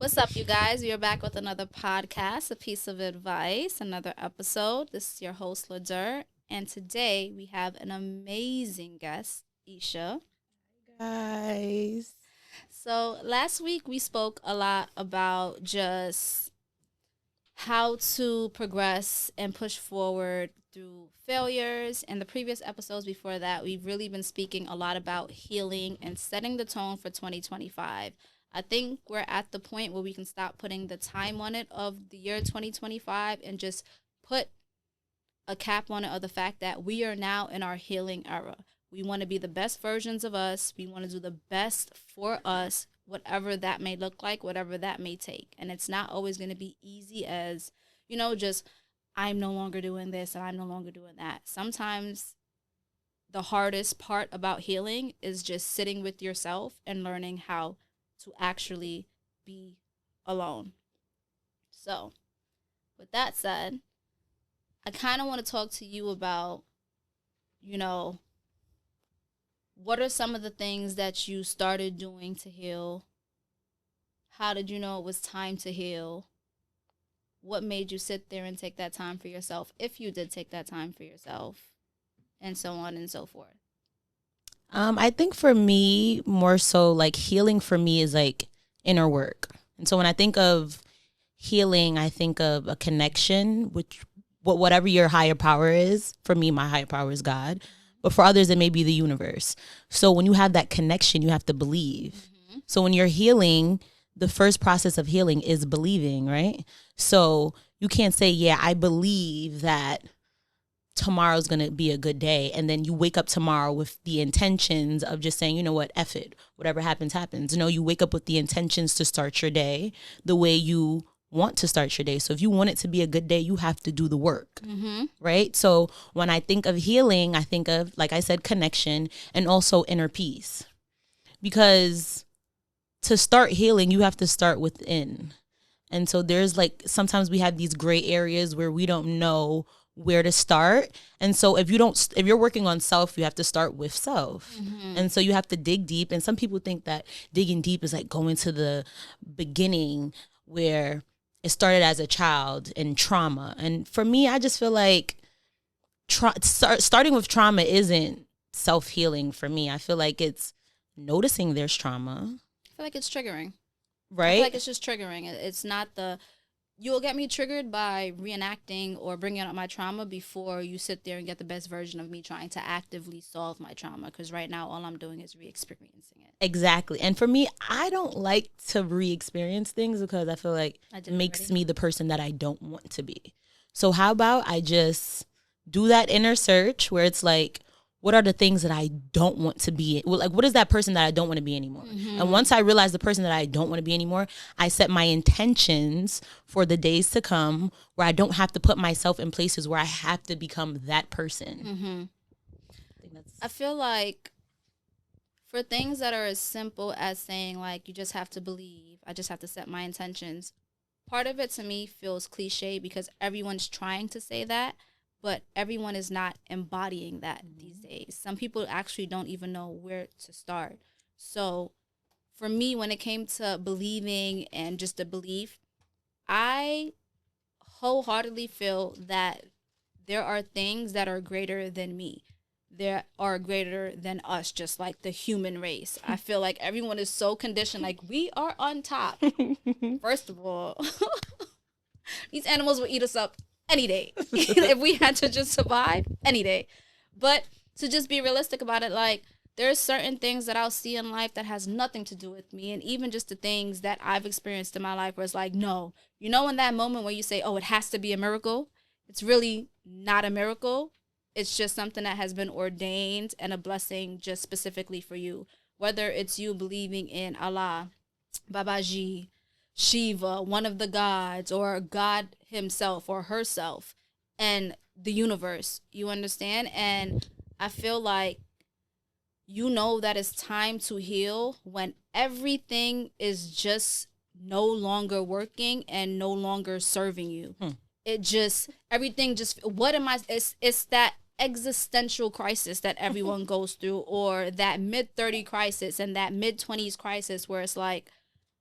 What's up, you guys? We are back with another podcast, a piece of advice, another episode. This is your host, Ladur, and today we have an amazing guest, Isha. Guys. So, last week we spoke a lot about just how to progress and push forward through failures. And the previous episodes before that, we've really been speaking a lot about healing and setting the tone for 2025. I think we're at the point where we can stop putting the time on it of the year 2025 and just put a cap on it of the fact that we are now in our healing era. We want to be the best versions of us. We want to do the best for us, whatever that may look like, whatever that may take. And it's not always going to be easy as, just I'm no longer doing this and I'm no longer doing that. Sometimes the hardest part about healing is just sitting with yourself and learning how to actually be alone. So, with that said, I kind of want to talk to you about, you know, what are some of the things that you started doing to heal? How did you know it was time to heal? What made you sit there and take that time for yourself, if you did take that time for yourself, and so on and so forth? I think for me, more so like healing for me is like inner work. And so when I think of healing, I think of a connection, which whatever your higher power is. For me, my higher power is God. But for others, it may be the universe. So when you have that connection, you have to believe. So when you're healing, the first process of healing is believing, right? So you can't say, yeah, I believe that tomorrow's going to be a good day. And then you wake up tomorrow with the intentions of just saying, you know what, F it. Whatever happens, happens. No, you wake up with the intentions to start your day the way you want to start your day. So if you want it to be a good day, you have to do the work, right? So when I think of healing, I think of, like I said, connection and also inner peace. Because to start healing, you have to start within. And so there's like, sometimes we have these gray areas where we don't know where to start. And so if you're working on self, you have to start with self. And so you have to dig deep. And some people think that digging deep is like going to the beginning where it started as a child in trauma. And for me, I just feel like starting with trauma isn't self-healing for me. I feel like it's noticing there's trauma, I feel like it's triggering. I feel right? like it's just triggering. It's not you'll get me triggered by reenacting or bringing up my trauma before you sit there and get the best version of me trying to actively solve my trauma. Because right now, all I'm doing is re-experiencing it. Exactly. And for me, I don't like to re-experience things because I feel like I it did it makes already. me the person that I don't want to be. So how about I just do that inner search where it's like, what are the things that I don't want to be? Well, like, what is that person that I don't want to be anymore? And once I realize the person that I don't want to be anymore, I set my intentions for the days to come where I don't have to put myself in places where I have to become that person. I think I feel like for things that are as simple as saying, like, you just have to believe, I just have to set my intentions. Part of it to me feels cliche because everyone's trying to say that, but everyone is not embodying that these days. Some people actually don't even know where to start. So for me, when it came to believing and just the belief, I wholeheartedly feel that there are things that are greater than me. There are greater than us, just like the human race. I feel like everyone is so conditioned, like we are on top. First of all, these animals will eat us up any day if we had to just survive any day. But to just be realistic about it, like there's certain things that I'll see in life that has nothing to do with me, and even just the things that I've experienced in my life where it's like, no, in that moment where you say, oh, it has to be a miracle, it's really not a miracle. It's just something that has been ordained and a blessing just specifically for you. Whether it's you believing in Allah, Babaji, Shiva, one of the gods, or God himself or herself, and the universe. You understand? And I feel like you know that it's time to heal when everything is just no longer working and no longer serving you. It just, everything just, what am I, it's that existential crisis that everyone goes through, or that mid 30 crisis and that mid 20s crisis where it's like,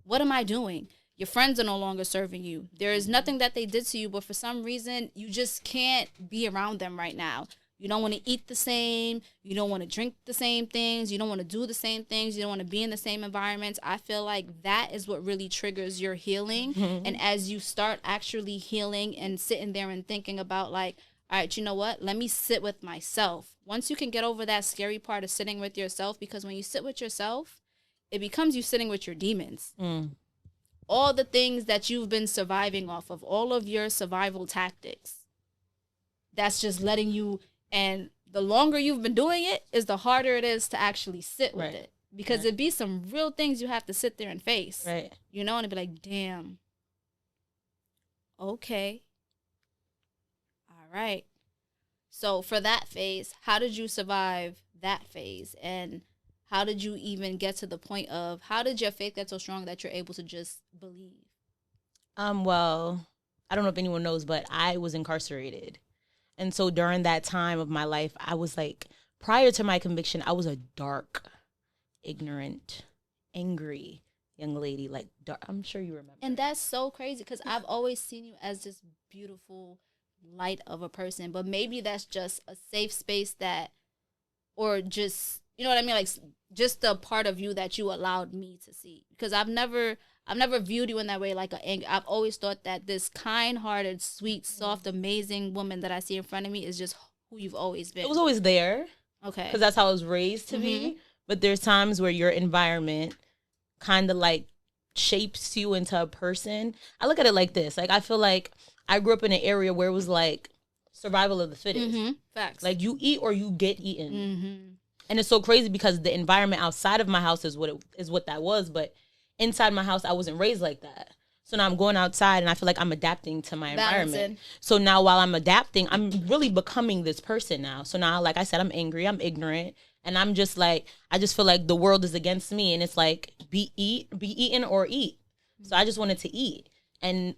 what am I doing? Your friends are no longer serving you. There is nothing that they did to you, but for some reason, you just can't be around them right now. You don't want to eat the same. You don't want to drink the same things. You don't want to do the same things. You don't want to be in the same environments. I feel like that is what really triggers your healing. And as you start actually healing and sitting there and thinking about like, all right, you know what? Let me sit with myself. Once you can get over that scary part of sitting with yourself, because when you sit with yourself, it becomes you sitting with your demons. All the things that you've been surviving off of, all of your survival tactics. That's just letting you, and the longer you've been doing it is the harder it is to actually sit with it. Because it'd be some real things you have to sit there and face. Right. You know, and it'd be like, damn. Okay. All right. So for that phase, how did you survive that phase? And how did you even get to the point of, how did your faith get so strong that you're able to just believe? Well, I don't know if anyone knows, but I was incarcerated. And so during that time of my life, I was like, prior to my conviction, I was a dark, ignorant, angry young lady. Like, dark, I'm sure you remember. And that's so crazy because I've always seen you as this beautiful light of a person. But maybe that's just a safe space that, or just, you know what I mean? Like, just the part of you that you allowed me to see. Because I've never viewed you in that way, like I've always thought that this kind-hearted, sweet, soft, amazing woman that I see in front of me is just who you've always been. It was always there. Okay. Because that's how I was raised to be. But there's times where your environment kind of like shapes you into a person. I look at it like this. Like, I feel like I grew up in an area where it was like survival of the fittest. Facts. Like, you eat or you get eaten. And it's so crazy because the environment outside of my house is what that was, but inside my house I wasn't raised like that. So now I'm going outside and I feel like I'm adapting to my environment. So now while I'm adapting, I'm really becoming this person now. So now, like I said, I'm angry, I'm ignorant, and I'm just like, I just feel like the world is against me, and it's like be eaten or eat. So I just wanted to eat, and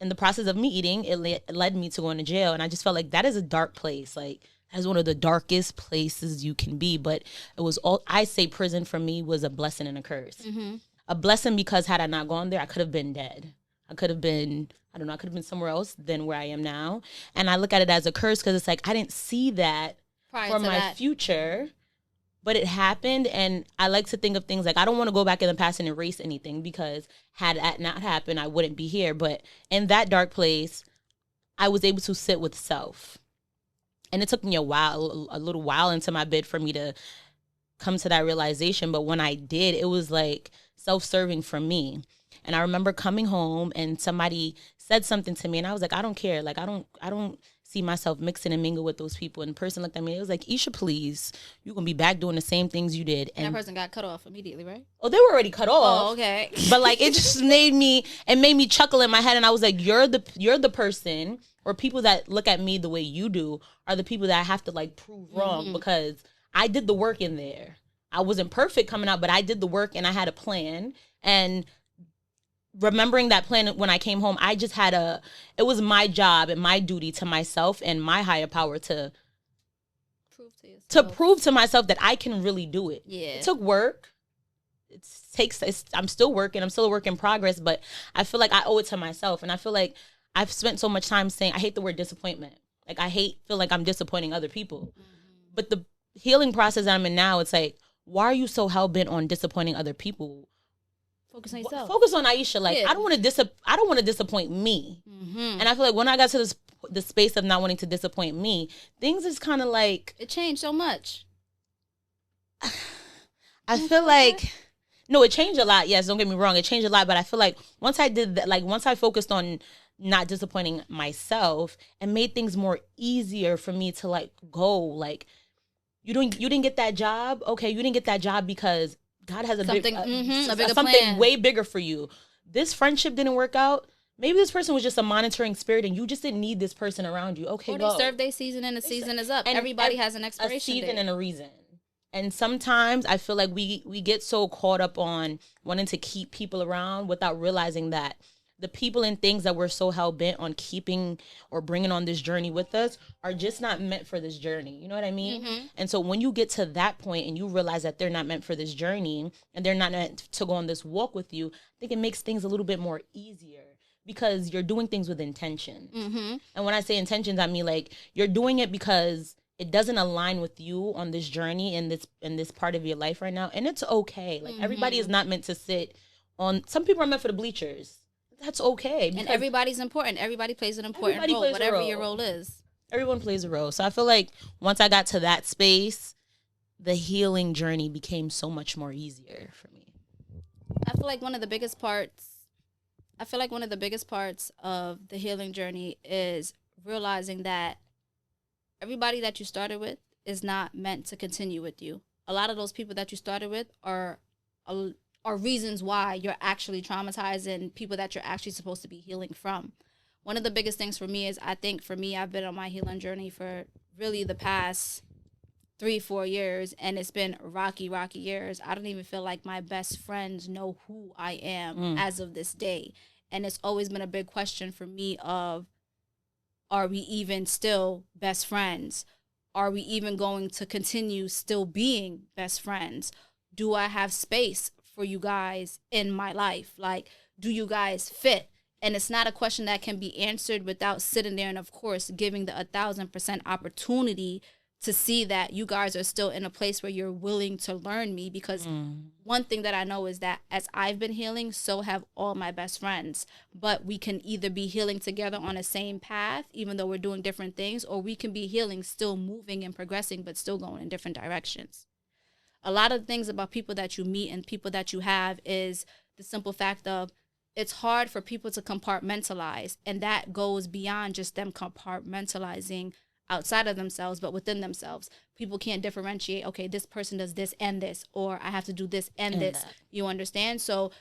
in the process of me eating, it led me to going to jail, and I just felt like that is a dark place. Like, that's one of the darkest places you can be. But it was all, I say prison for me was a blessing and a curse. A blessing because had I not gone there, I could have been dead. I could have been, I don't know, I could have been somewhere else than where I am now. And I look at it as a curse because it's like, I didn't see that for my future, but it happened. And I like to think of things like, I don't want to go back in the past and erase anything, because had that not happened, I wouldn't be here. But in that dark place, I was able to sit with self. And it took me a little while into my bid for me to come to that realization. But when I did, it was like self-serving for me. And I remember coming home and somebody said something to me and I was like, I don't care. Like, I don't see myself mixing and mingle with those people. And the person looked at me, it was like, Isha, please, you're going to be back doing the same things you did. And that person got cut off immediately, right? Oh, they were already cut off. Oh, okay. But like, it just made me chuckle in my head. And I was like, you're the person, or people that look at me the way you do are the people that I have to like prove wrong, because I did the work in there. I wasn't perfect coming out, but I did the work and I had a plan. And remembering that plan when I came home, I just had it was my job and my duty to myself and my higher power to prove to myself that I can really do it. Yeah. It took work. I'm still working. I'm still a work in progress, but I feel like I owe it to myself. And I feel like I've spent so much time saying, I hate the word disappointment. Like, feel like I'm disappointing other people. But the healing process that I'm in now, it's like, why are you so hell-bent on disappointing other people? Focus on yourself. Focus on Aisha. Like, I don't want to disappoint me. And I feel like when I got to the space of not wanting to disappoint me, things is kind of like, it changed so much. I feel like, no, it changed a lot. Yes, don't get me wrong, it changed a lot. But I feel like once I did that, like once I focused on not disappointing myself, and made things more easier for me to like go, like, you didn't get that job. Okay, you didn't get that job because God has something plan. Way bigger for you. This friendship didn't work out. Maybe this person was just a monitoring spirit and you just didn't need this person around you. Okay, go. They served their season and the season is up. And everybody has an expiration date. A season date. and a reason. And sometimes I feel like we get so caught up on wanting to keep people around without realizing that the people and things that we're so hell-bent on keeping or bringing on this journey with us are just not meant for this journey. You know what I mean? Mm-hmm. And so when you get to that point and you realize that they're not meant for this journey and they're not meant to go on this walk with you, I think it makes things a little bit more easier because you're doing things with intention. Mm-hmm. And when I say intentions, I mean like you're doing it because it doesn't align with you on this journey in this part of your life right now. And it's okay. Like everybody is not meant to sit on, some people are meant for the bleachers. That's okay. And everybody's important. Everybody plays an important role, whatever your role is. Everyone plays a role. So I feel like once I got to that space, the healing journey became so much more easier for me. I feel like one of the biggest parts of the healing journey is realizing that everybody that you started with is not meant to continue with you. A lot of those people that you started with are reasons why you're actually traumatizing people that you're actually supposed to be healing from. One of the biggest things for me is, I think for me, I've been on my healing journey for really the past 3-4 years, and it's been rocky years. I don't even feel like my best friends know who I am as of this day. And it's always been a big question for me of, are we even still best friends? Are we even going to continue still being best friends? Do I have space for you guys in my life? Like, do you guys fit? And it's not a question that can be answered without sitting there and, of course, giving the 1,000% opportunity to see that you guys are still in a place where you're willing to learn me. Because one thing that I know is that as I've been healing, so have all my best friends. But we can either be healing together on the same path, even though we're doing different things, or we can be healing, still moving and progressing, but still going in different directions. A lot of things about people that you meet and people that you have is the simple fact of, it's hard for people to compartmentalize. And that goes beyond just them compartmentalizing outside of themselves, but within themselves. People can't differentiate, okay, this person does this and this, or I have to do this and this. That. You understand? So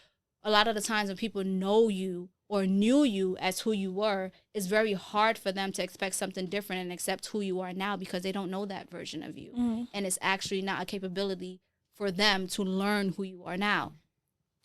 a lot of the times when people know you or knew you as who you were, it's very hard for them to expect something different and accept who you are now, because they don't know that version of you. Mm-hmm. And it's actually not a capability for them to learn who you are now.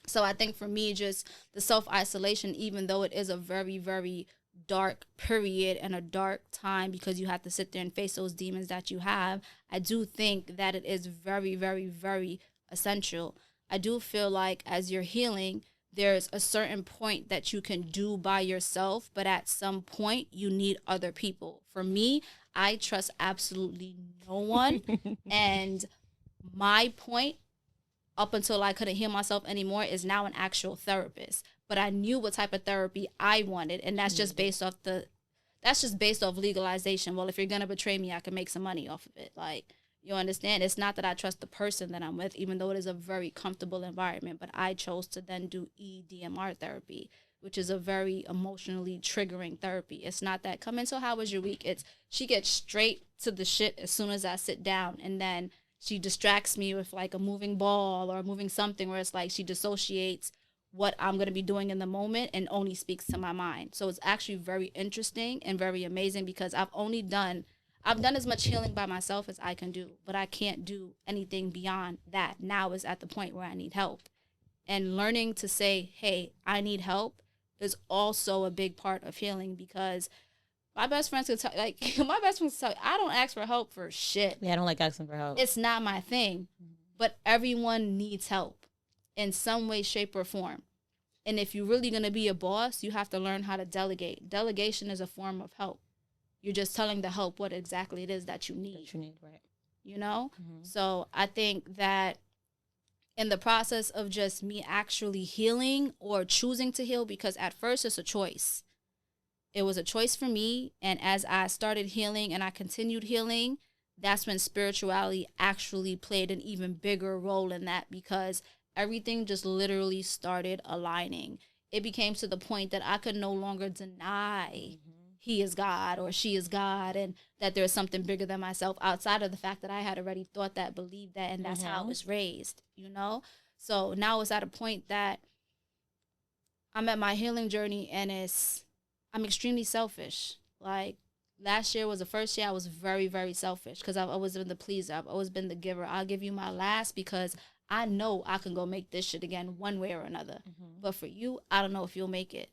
So I think for me, just the self-isolation, even though it is a very, very dark period and a dark time, because you have to sit there and face those demons that you have, I do think that it is very, very, very essential. I do feel like as you're healing, there's a certain point that you can do by yourself, but at some point you need other people. For me, I trust absolutely no one. And my point, up until I couldn't heal myself anymore, is now an actual therapist. But I knew what type of therapy I wanted, and that's just based off legalization. Well, if you're gonna betray me, I can make some money off of it. Like, you understand? It's not that I trust the person that I'm with, even though it is a very comfortable environment, but I chose to then do EDMR therapy, which is a very emotionally triggering therapy. It's not that, come in, so how was your week? It's, she gets straight to the shit as soon as I sit down, and then she distracts me with like a moving ball or moving something, where it's like she dissociates what I'm going to be doing in the moment and only speaks to my mind. So it's actually very interesting and very amazing, because I've done as much healing by myself as I can do, but I can't do anything beyond that. Now is at the point where I need help. And learning to say, hey, I need help is also a big part of healing, because my best friends could tell, like, I don't ask for help for shit. Yeah, I don't like asking for help. It's not my thing. But everyone needs help in some way, shape, or form. And if you're really going to be a boss, you have to learn how to delegate. Delegation is a form of help. You're just telling the help what exactly it is that you need. Right. You know? Mm-hmm. So I think that in the process of just me actually healing or choosing to heal, because at first it's a choice. It was a choice for me, and as I started healing and I continued healing, that's when spirituality actually played an even bigger role in that, because everything just literally started aligning. It became to the point that I could no longer deny he is God or she is God, and that there's something bigger than myself, outside of the fact that I had already thought that, believed that, and that's how I was raised, you know? So now it's at a point that I'm at my healing journey, and I'm extremely selfish. Like, last year was the first year I was very, very selfish, because I've always been the pleaser. I've always been the giver. I'll give you my last because I know I can go make this shit again one way or another. Mm-hmm. But for you, I don't know if you'll make it.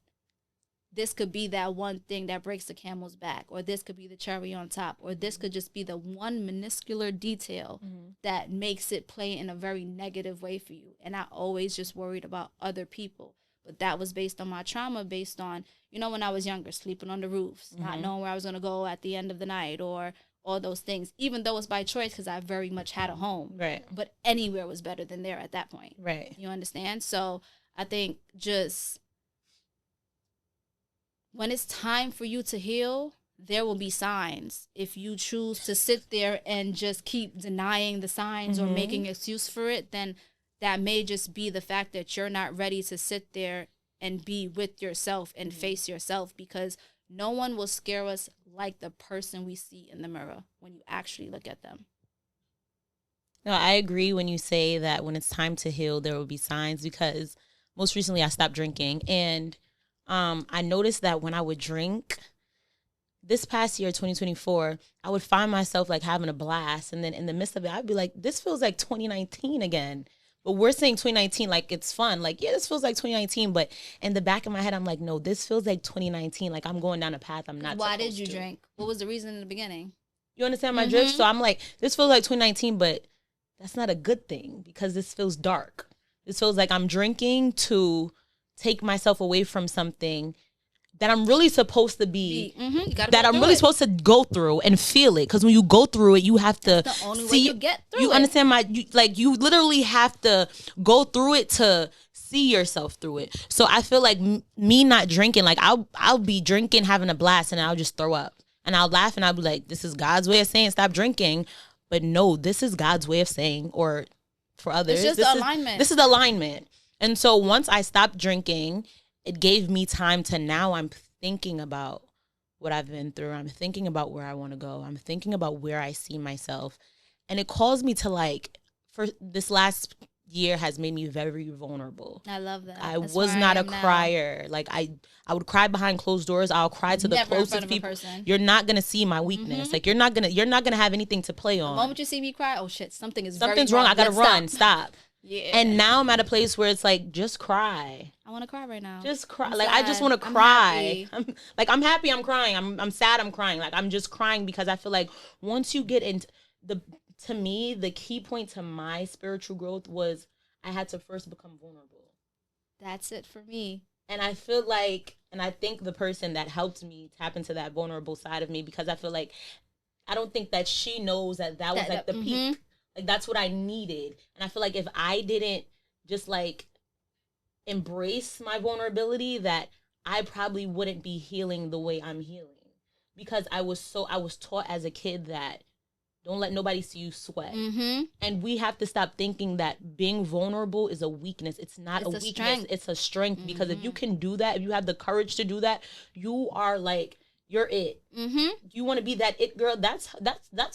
this could be that one thing that breaks the camel's back, or this could be the cherry on top, or this could just be the one minuscule detail that makes it play in a very negative way for you. And I always just worried about other people. But that was based on my trauma, based on, when I was younger, sleeping on the roofs, not knowing where I was going to go at the end of the night, or all those things, even though it's by choice because I very much had a home. Right. But anywhere was better than there at that point. Right. You understand? So I think just when it's time for you to heal, there will be signs. If you choose to sit there and just keep denying the signs or making excuse for it, then that may just be the fact that you're not ready to sit there and be with yourself and face yourself, because no one will scare us like the person we see in the mirror when you actually look at them. No, I agree when you say that when it's time to heal, there will be signs, because most recently I stopped drinking, and I noticed that when I would drink this past year, 2024, I would find myself like having a blast. And then in the midst of it, I'd be like, this feels like 2019 again. But we're saying 2019 like it's fun. Like, yeah, this feels like 2019. But in the back of my head, I'm like, no, this feels like 2019. Like, I'm going down a path I'm not Why supposed did you to. drink? What was the reason in the beginning? You understand my drift? So I'm like, this feels like 2019, but that's not a good thing, because this feels dark. This feels like I'm drinking to take myself away from something that I'm really supposed to be, that I'm really supposed to go through and feel it. Because when you go through it, you have to That's the only way see, you get through you it. understand you literally have to go through it to see yourself through it. So I feel like me not drinking, like I'll be drinking, having a blast, and I'll just throw up. And I'll laugh and I'll be like, this is God's way of saying stop drinking. But no, this is God's way of saying, or for others, it's just alignment. This is alignment. And so once I stopped drinking, it gave me time to, now I'm thinking about what I've been through. I'm thinking about where I want to go. I'm thinking about where I see myself. And it calls me to, like, for this last year has made me very vulnerable. I love that. I was not a crier. Like, I would cry behind closed doors. I'll cry to the closest people. You're not gonna see my weakness. Like, you're not gonna have anything to play on. The moment you see me cry, oh shit, something's wrong. I gotta run. Stop. Yeah. And now I'm at a place where it's like, just cry. I want to cry right now. Just cry. Like, I just want to cry. I'm happy, I'm crying. I'm sad, I'm crying. Like, I'm just crying because I feel like once you get into to me, the key point to my spiritual growth was I had to first become vulnerable. That's it for me. And I feel like, and I think the person that helped me tap into that vulnerable side of me, because I feel like, I don't think that she knows that was like the peak. Like, that's what I needed. And I feel like if I didn't just, like, embrace my vulnerability, that I probably wouldn't be healing the way I'm healing. Because I was taught as a kid that don't let nobody see you sweat. And we have to stop thinking that being vulnerable is a weakness. It's not a weakness. Strength. It's a strength. Because if you can do that, if you have the courage to do that, you are, like, you're it. You want to be that it girl. That's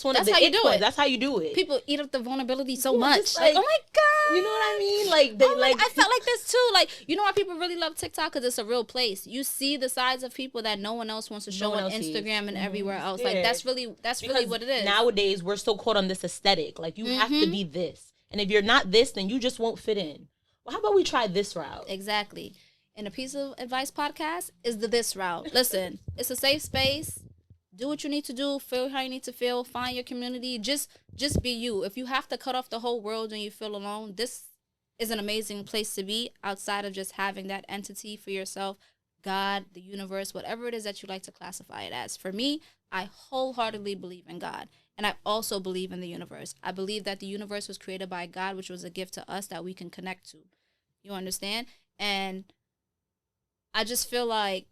one of the it points. That's how you do it. People eat up the vulnerability so much. Like, oh my God. You know what I mean? Like, I felt like this too. Like, you know why people really love TikTok? Because it's a real place. You see the sides of people that no one else wants to show on Instagram and everywhere else. Like, that's really what it is. Nowadays, we're so caught on this aesthetic. Like, you have to be this. And if you're not this, then you just won't fit in. Well, how about we try this route? Exactly. And a piece of advice podcast is this route. Listen, it's a safe space. Do what you need to do. Feel how you need to feel. Find your community. Just be you. If you have to cut off the whole world and you feel alone, this is an amazing place to be, outside of just having that entity for yourself, God, the universe, whatever it is that you like to classify it as. For me, I wholeheartedly believe in God. And I also believe in the universe. I believe that the universe was created by God, which was a gift to us that we can connect to. You understand? And I just feel like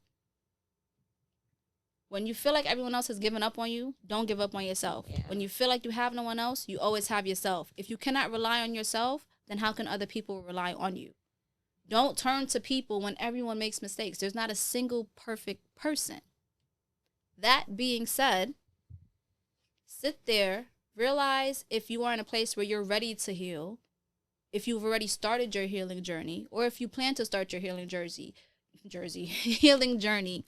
when you feel like everyone else has given up on you, don't give up on yourself. Yeah. When you feel like you have no one else, you always have yourself. If you cannot rely on yourself, then how can other people rely on you? Don't turn to people when everyone makes mistakes. There's not a single perfect person. That being said, sit there, realize if you are in a place where you're ready to heal, if you've already started your healing journey, or if you plan to start your healing healing journey,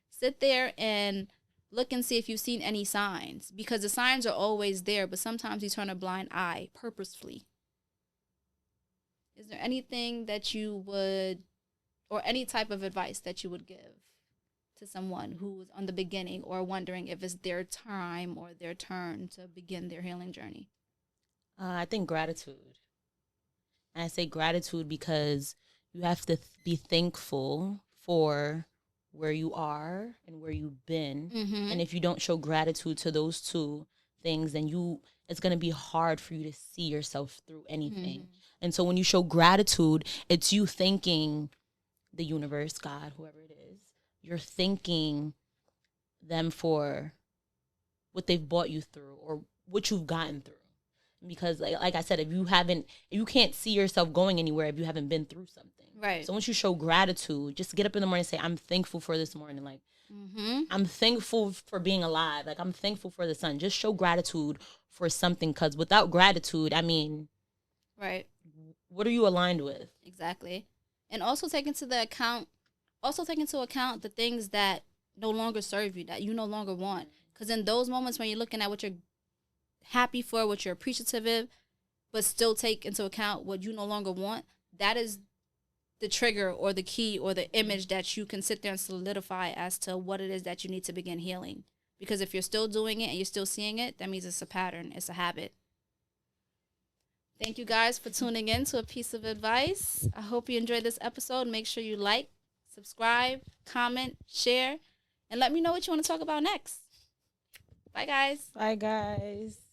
sit there and look and see if you've seen any signs, because the signs are always there, but sometimes you turn a blind eye purposefully. Is there anything that you would, or any type of advice that you would give to someone who's on the beginning or wondering if it's their time or their turn to begin their healing journey? I think gratitude. And I say gratitude because you have to be thankful for where you are and where you've been. Mm-hmm. And if you don't show gratitude to those two things, then it's going to be hard for you to see yourself through anything. Mm-hmm. And so when you show gratitude, it's you thanking the universe, God, whoever it is. You're thanking them for what they've brought you through or what you've gotten through. Because like I said, if you can't see yourself going anywhere if you haven't been through something. Right. So once you show gratitude, just get up in the morning and say, I'm thankful for this morning. Like, Mm-hmm. I'm thankful for being alive. Like, I'm thankful for the sun. Just show gratitude for something. Because without gratitude, I mean, right. What are you aligned with? Exactly. And also take into account the things that no longer serve you, that you no longer want. Because in those moments when you're looking at what you're happy for, what you're appreciative of, but still take into account what you no longer want, that is the trigger or the key or the image that you can sit there and solidify as to what it is that you need to begin healing. Because if you're still doing it and you're still seeing it, that means it's a pattern, it's a habit. Thank you guys for tuning in to A Piece of Advice. I hope you enjoyed this episode. Make sure you like, subscribe, comment, share, and let me know what you want to talk about next. Bye, guys. Bye, guys.